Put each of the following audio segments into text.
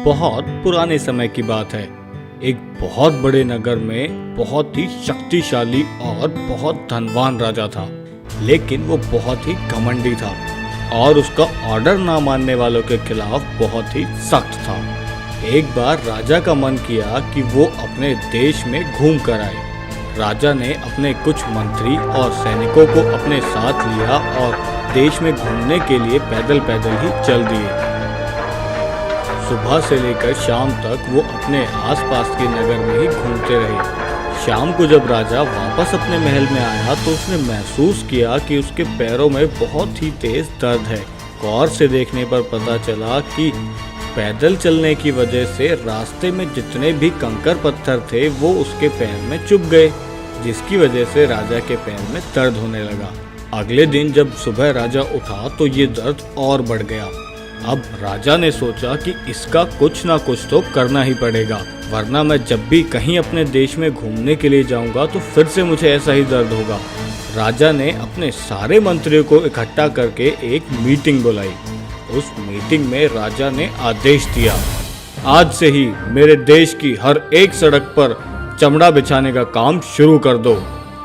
बहुत पुराने समय की बात है। एक बहुत बड़े नगर में बहुत ही शक्तिशाली और बहुत धनवान राजा था, लेकिन वो बहुत ही घमंडी था और उसका ऑर्डर ना मानने वालों के खिलाफ बहुत ही सख्त था। एक बार राजा का मन किया कि वो अपने देश में घूम कर आए। राजा ने अपने कुछ मंत्री और सैनिकों को अपने साथ लिया और देश में घूमने के लिए पैदल पैदल ही चल दिए। सुबह से लेकर शाम तक वो अपने आसपास के नगर में ही घूमते रहे। शाम को जब राजा वापस अपने महल में आया तो उसने महसूस किया कि उसके पैरों में बहुत ही तेज दर्द है। गौर से देखने पर पता चला कि पैदल चलने की वजह से रास्ते में जितने भी कंकर पत्थर थे वो उसके पैर में चुभ गए, जिसकी वजह से राजा के पैर में दर्द होने लगा। अगले दिन जब सुबह राजा उठा तो ये दर्द और बढ़ गया। अब राजा ने सोचा कि इसका कुछ ना कुछ तो करना ही पड़ेगा, वरना मैं जब भी कहीं अपने देश में घूमने के लिए जाऊंगा तो फिर से मुझे ऐसा ही दर्द होगा। राजा ने अपने सारे मंत्रियों को इकट्ठा करके एक मीटिंग बुलाई। उस मीटिंग में राजा ने आदेश दिया, आज से ही मेरे देश की हर एक सड़क पर चमड़ा बिछाने का काम शुरू कर दो,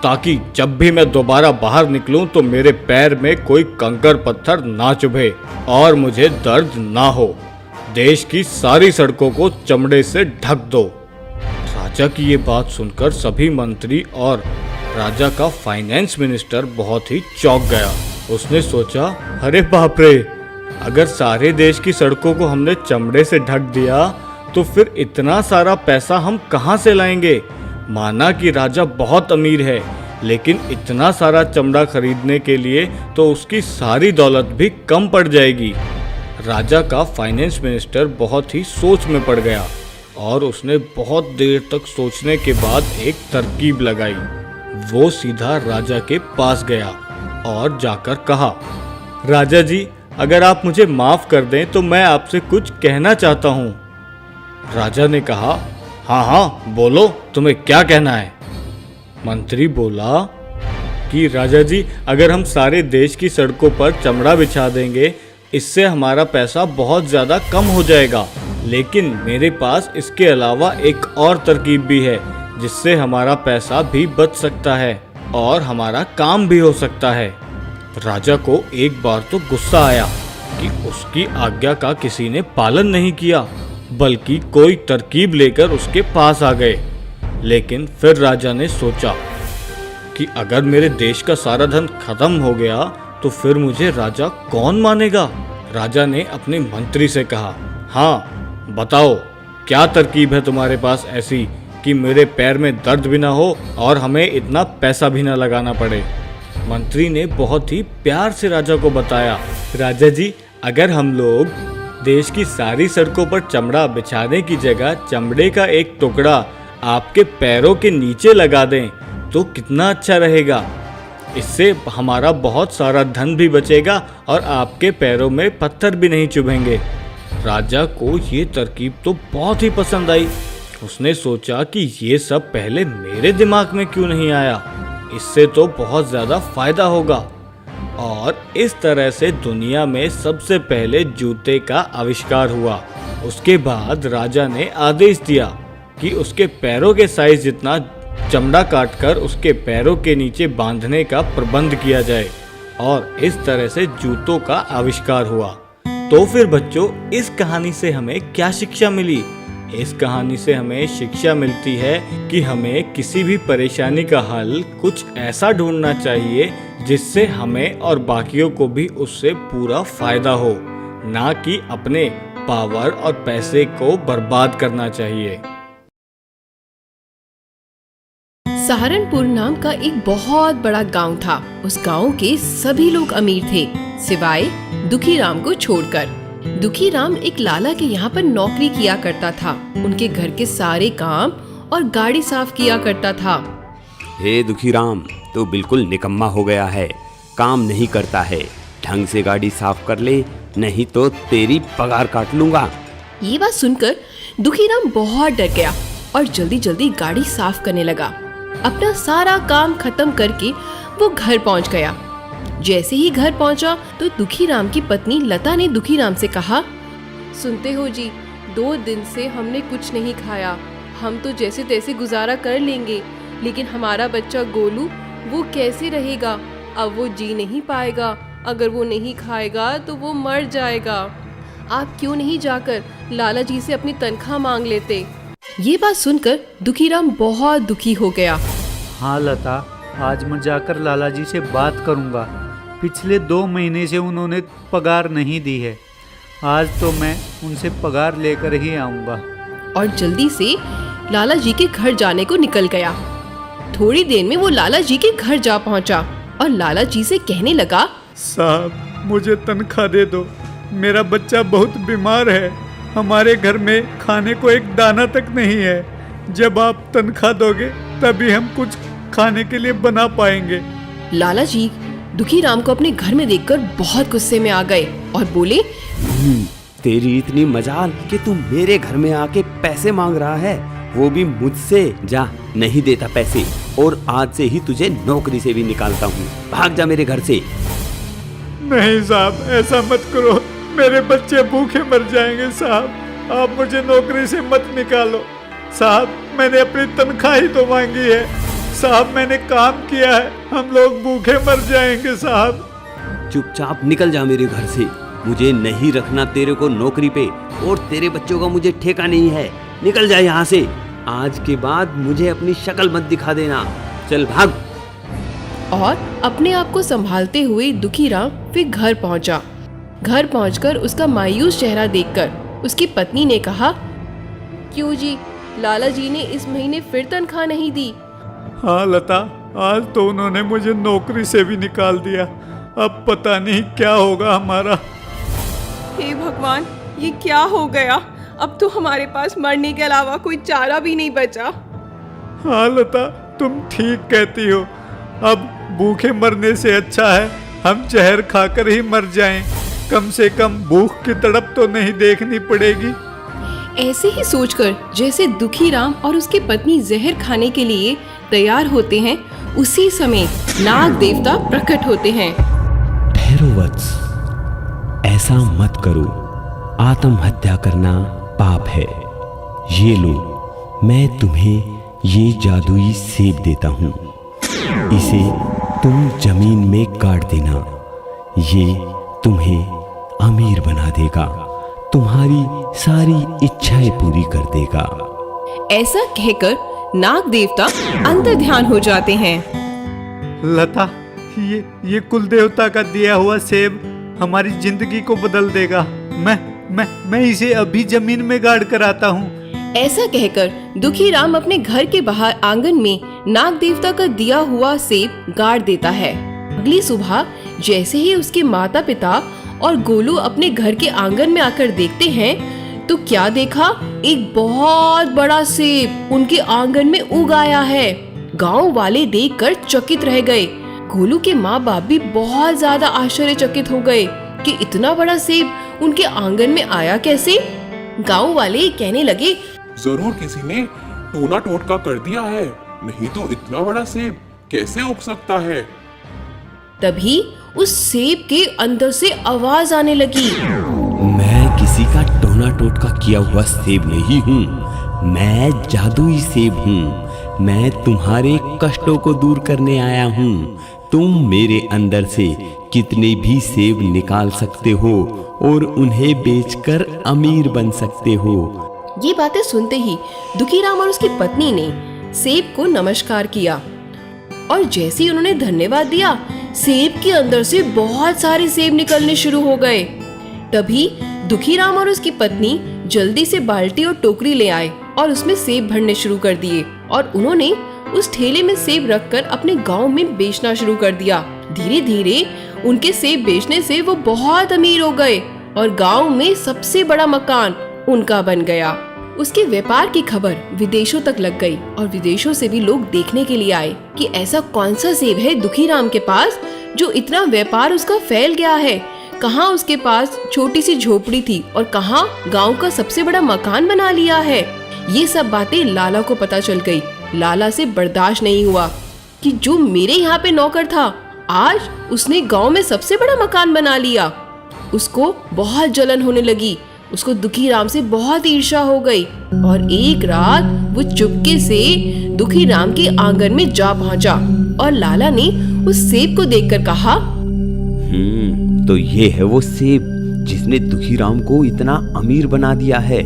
ताकि जब भी मैं दोबारा बाहर निकलूं तो मेरे पैर में कोई कंकर पत्थर ना चुभे और मुझे दर्द ना हो। देश की सारी सड़कों को चमड़े से ढक दो। राजा की ये बात सुनकर सभी मंत्री और राजा का फाइनेंस मिनिस्टर बहुत ही चौंक गया। उसने सोचा, अरे बाप रे, अगर सारे देश की सड़कों को हमने चमड़े से ढक दिया तो फिर इतना सारा पैसा हम कहाँ से लाएंगे। माना कि राजा बहुत अमीर है, लेकिन इतना सारा चमड़ा खरीदने के लिए तो उसकी सारी दौलत भी कम पड़ जाएगी। राजा का फाइनेंस मिनिस्टर बहुत ही सोच में पड़ गया और उसने बहुत देर तक सोचने के बाद एक तरकीब लगाई। वो सीधा राजा के पास गया और जाकर कहा, राजा जी, अगर आप मुझे माफ कर दें तो मैं आपसे कुछ कहना चाहता हूँ। राजा ने कहा, हाँ हाँ बोलो, तुम्हें क्या कहना है। मंत्री बोला कि राजा जी, अगर हम सारे देश की सड़कों पर चमड़ा बिछा देंगे इससे हमारा पैसा बहुत ज़्यादा कम हो जाएगा, लेकिन मेरे पास इसके अलावा एक और तरकीब भी है जिससे हमारा पैसा भी बच सकता है और हमारा काम भी हो सकता है। राजा को एक बार तो गुस्सा आया कि उसकी आज्ञा का किसी ने पालन नहीं किया, बल्कि कोई तरकीब लेकर उसके पास आ गए। लेकिन फिर राजा ने सोचा कि अगर मेरे देश का सारा धन खत्म हो गया तो फिर मुझे राजा कौन मानेगा। राजा ने अपने मंत्री से कहा, हाँ बताओ, क्या तरकीब है तुम्हारे पास ऐसी कि मेरे पैर में दर्द भी ना हो और हमें इतना पैसा भी ना लगाना पड़े। मंत्री ने बहुत ही प्यार से राजा को बताया, राजा जी, अगर हम लोग देश की सारी सड़कों पर चमड़ा बिछाने की जगह चमड़े का एक टुकड़ा आपके पैरों के नीचे लगा दें तो कितना अच्छा रहेगा। इससे हमारा बहुत सारा धन भी बचेगा और आपके पैरों में पत्थर भी नहीं चुभेंगे। राजा को ये तरकीब तो बहुत ही पसंद आई। उसने सोचा कि ये सब पहले मेरे दिमाग में क्यों नहीं आया, इससे तो बहुत ज़्यादा फायदा होगा। और इस तरह से दुनिया में सबसे पहले जूते का आविष्कार हुआ। उसके बाद राजा ने आदेश दिया कि उसके पैरों के साइज जितना चमड़ा काटकर उसके पैरों के नीचे बांधने का प्रबंध किया जाए और इस तरह से जूतों का आविष्कार हुआ। तो फिर बच्चों, इस कहानी से हमें क्या शिक्षा मिली? इस कहानी से हमें शिक्षा मिलती है कि हमें किसी भी परेशानी का हल कुछ ऐसा ढूंढना चाहिए जिससे हमें और बाकियों को भी उससे पूरा फायदा हो, ना कि अपने पावर और पैसे को बर्बाद करना चाहिए। सहारनपुर नाम का एक बहुत बड़ा गांव था। उस गांव के सभी लोग अमीर थे, सिवाय दुखीराम को छोड़कर। दुखीराम एक लाला के यहाँ पर नौकरी किया करता था। उनके घर के सारे काम और गाड़ी साफ किया करता था। हे दुखीराम, तो बिल्कुल निकम्मा हो गया है, काम नहीं करता है। ढंग से गाड़ी साफ कर ले, नहीं तो तेरी पगार काट लूंगा। ये बात सुनकर दुखीराम बहुत डर गया और जल्दी जल्दी गाड़ी साफ करने लगा। अपना सारा काम खत्म करके वो घर पहुंच गया। जैसे ही घर पहुंचा तो दुखीराम की पत्नी लता ने दुखीराम से कहा, सुनते हो जी, 2 दिन से हमने कुछ नहीं खाया। हम तो जैसे तैसे गुजारा कर लेंगे, लेकिन हमारा बच्चा गोलू वो कैसे रहेगा? अब वो जी नहीं पाएगा। अगर वो नहीं खाएगा तो वो मर जाएगा। आप क्यों नहीं जाकर लाला जी से अपनी तनख्वाह मांग लेते? ये बात सुनकर दुखीराम बहुत दुखी हो गया। हाँ लता, आज मैं जाकर लाला जी से बात करूँगा। पिछले 2 महीने से उन्होंने पगार नहीं दी है। आज तो मैं उनसे पगार लेकर ही आऊँगा। और जल्दी से लाला जी के घर जाने को निकल गया। थोड़ी देर में वो लाला जी के घर जा पहुंचा और लाला जी से कहने लगा, साहब मुझे तनख्वाह दे दो, मेरा बच्चा बहुत बीमार है। हमारे घर में खाने को एक दाना तक नहीं है। जब आप तनख्वाह दोगे तभी हम कुछ खाने के लिए बना पाएंगे। लाला जी दुखीराम को अपने घर में देखकर बहुत गुस्से में आ गए और बोले, तेरी इतनी मजाल कि तू मेरे घर में आके पैसे मांग रहा है, वो भी मुझसे। जा, नहीं देता पैसे, और आज से ही तुझे नौकरी से भी निकालता हूँ। भाग जा मेरे घर से। नहीं साहब, ऐसा मत करो, मेरे बच्चे भूखे मर जाएंगे साहब। आप मुझे नौकरी से मत निकालो साहब, मैंने अपनी तनख्वाह ही तो मांगी है साहब, मैंने काम किया है, हम लोग भूखे मर जाएंगे साहब। चुपचाप निकल जा मेरे घर से, मुझे नहीं रखना तेरे को नौकरी पे, और तेरे बच्चों का मुझे ठेका नहीं है। निकल जा यहाँ से, आज के बाद मुझे अपनी शक्ल मत दिखा देना। चल भाग। और अपने आप को संभालते हुए दुखीराम फिर घर पहुंचा। घर पहुंचकर उसका मायूस चेहरा देखकर उसकी पत्नी ने कहा, क्यों जी, लाला जी ने इस महीने फिर तनख्वाह नहीं दी? हाँ लता, आज तो उन्होंने मुझे नौकरी से भी निकाल दिया। अब पता नहीं क्या होगा हमारा। हे भगवान, ये क्या हो गया? अब तो हमारे पास मरने के अलावा कोई चारा भी नहीं बचा। हाँ लता, तुम ठीक कहती हो। अब भूखे मरने से अच्छा है हम जहर खाकर ही मर जाएं। कम से कम भूख की तड़प तो नहीं देखनी पड़ेगी। ऐसे ही सोचकर जैसे दुखीराम और उसकी पत्नी जहर खाने के लिए तैयार होते हैं, उसी समय नाग देवता प्रकट होते हैं। ठहरो वत्स, ऐसा मत करो, आत्महत्या करना पाप है। ये लो, मैं तुम्हें ये जादुई सेब देता हूँ, इसे तुम जमीन में गाड़ देना। ये तुम्हें अमीर बना देगा, तुम्हारी सारी इच्छाएं पूरी कर देगा। ऐसा कहकर नाग देवता अंतर्ध्यान हो जाते हैं। लता, ये कुल देवता का दिया हुआ सेब हमारी जिंदगी को बदल देगा। मैं इसे अभी जमीन में गाड़ कर आता हूँ। ऐसा कहकर दुखीराम अपने घर के बाहर आंगन में नाग देवता का दिया हुआ सेब गाड़ देता है। अगली सुबह जैसे ही उसके माता पिता और गोलू अपने घर के आंगन में आकर देखते हैं तो क्या देखा, एक बहुत बड़ा सेब उनके आंगन में उग आया है। गांव वाले देखकर चकित रह गए। गोलू के माँ बाप भी बहुत ज्यादा आश्चर्यचकित हो गए कि इतना बड़ा सेब उनके आंगन में आया कैसे। गांव वाले कहने लगे, जरूर किसी ने टोना टोटका कर दिया है, नहीं तो इतना बड़ा सेब कैसे उग सकता है। तभी उस सेब के अंदर से आवाज आने लगी, मैं किसी का टोना टोटका किया हुआ सेब नहीं हूँ, मैं जादुई सेब हूँ। मैं तुम्हारे कष्टों को दूर करने आया हूँ। तुम मेरे अंदर से कितने भी सेब निकाल सकते हो और उन्हें बेचकर अमीर बन सकते हो। ये बातें सुनते ही दुखीराम और उसकी पत्नी ने सेब को नमस्कार किया और जैसे ही उन्होंने धन्यवाद दिया, सेब के अंदर से बहुत सारे सेब निकलने शुरू हो गए। तभी दुखीराम और उसकी पत्नी जल्दी से बाल्टी और टोकरी ले आए और उसमें सेब भरने शुरू कर दिए और उन्होंने उस ठेले में सेब रखकर अपने गांव में बेचना शुरू कर दिया। धीरे धीरे उनके सेब बेचने से वो बहुत अमीर हो गए और गांव में सबसे बड़ा मकान उनका बन गया। उसके व्यापार की खबर विदेशों तक लग गई और विदेशों से भी लोग देखने के लिए आए कि ऐसा कौन सा सेब है दुखीराम के पास जो इतना व्यापार उसका फैल गया है। कहाँ उसके पास छोटी सी झोपड़ी थी और कहाँ गांव का सबसे बड़ा मकान बना लिया है। ये सब बातें लाला को पता चल गई। लाला से बर्दाश्त नहीं हुआ कि जो मेरे यहाँ पे नौकर था, आज उसने गांव में सबसे बड़ा मकान बना लिया। उसको बहुत जलन होने लगी। उसको दुखी राम से बहुत ईर्ष्या हो गई और एक रात वो चुपके से दुखी राम के आंगन में जा पहुंचा और लाला ने उस सेब को देखकर कहा, तो ये है वो सेब जिसने दुखी राम को इतना अमीर बना दिया है।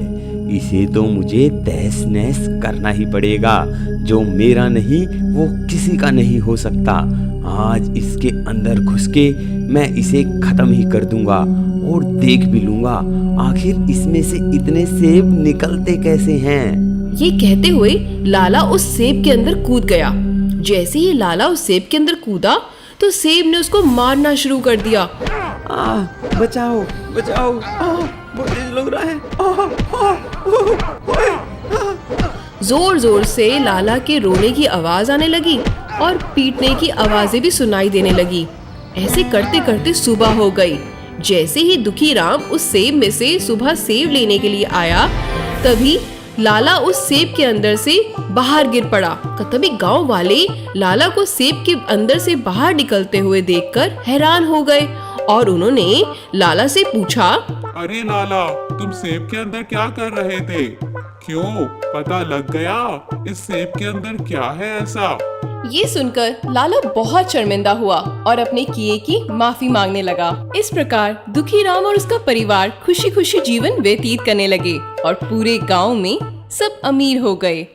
इसे तो मुझे तहस नहस करना ही पड़ेगा। जो मेरा नहीं वो किसी का नहीं हो सकता। आज इसके अंदर घुस के मैं इसे खत्म ही कर दूंगा और देख भी लूंगा आखिर इसमें से इतने सेब निकलते कैसे हैं। ये कहते हुए लाला उस सेब के अंदर कूद गया। जैसे ही लाला उस सेब के अंदर कूदा तो सेब ने उसको मारना शुरू कर दिया। बचाओ बचाओ, बहुत तेज लग रहा है। जोर जोर से लाला के रोने की आवाज आने लगी और पीटने की आवाजें भी सुनाई देने लगी। ऐसे करते करते सुबह हो गई। जैसे ही दुखी राम उस सेब में से सुबह सेब लेने के लिए आया तभी लाला उस सेब के अंदर से बाहर गिर पड़ा। तभी गांव वाले लाला को सेब के अंदर से बाहर निकलते हुए देखकर हैरान हो गए और उन्होंने लाला से पूछा, अरे लाला, तुम सेब के अंदर क्या कर रहे थे? क्यों, पता लग गया इस सेब के अंदर क्या है ऐसा? ये सुनकर लाला बहुत शर्मिंदा हुआ और अपने किए की माफी मांगने लगा। इस प्रकार दुखी राम और उसका परिवार खुशी खुशी जीवन व्यतीत करने लगे और पूरे गांव में सब अमीर हो गए।